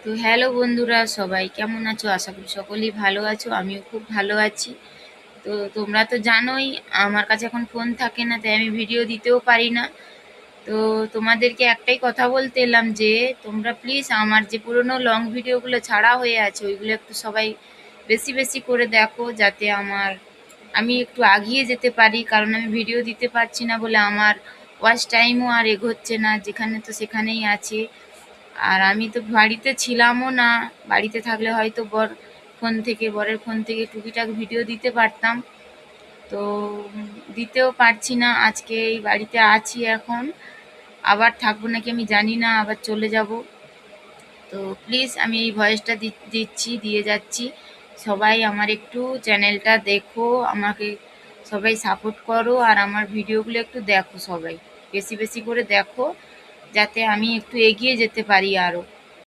তো হ্যালো বন্ধুরা, সবাই কেমন আছো? আশা করি সকলেই ভালো আছো। আমিও খুব ভালো আছি। তো তোমরা তো জানোই আমার কাছে এখন ফোন থাকে না, তাই আমি ভিডিও দিতেও পারি না। তো তোমাদেরকে একটাই কথা বলতে এলাম যে তোমরা প্লিজ আমার যে পুরনো লং ভিডিওগুলো ছাড়া হয়ে আছে ওইগুলো একটু সবাই বেশি বেশি করে দেখো, যাতে আমি একটু আগিয়ে যেতে পারি। কারণ আমি ভিডিও দিতে পারছি না বলে আমার ওয়াচ টাইমও আর এগোচ্ছে না, যেখানে তো সেখানেই আছে। আর আমি তো বাড়িতে ছিলামও না। বাড়িতে থাকলে হয়তো বরের ফোন থেকে টুকিটাক ভিডিও দিতে পারতাম। তো দিতেও পারছি না। আজকে এই বাড়িতে আছি এখন, আবার থাকবো নাকি আমি জানি না, আবার চলে যাব। তো প্লিজ আমি এই ভয়েসটা দিয়ে যাচ্ছি। সবাই আমার একটু চ্যানেলটা দেখো, আমাকে সবাই সাপোর্ট করো, আর আমার ভিডিওগুলো একটু দেখো, সবাই বেশি বেশি করে দেখো, যাতে আমি একটু এগিয়ে যেতে পারি আরও।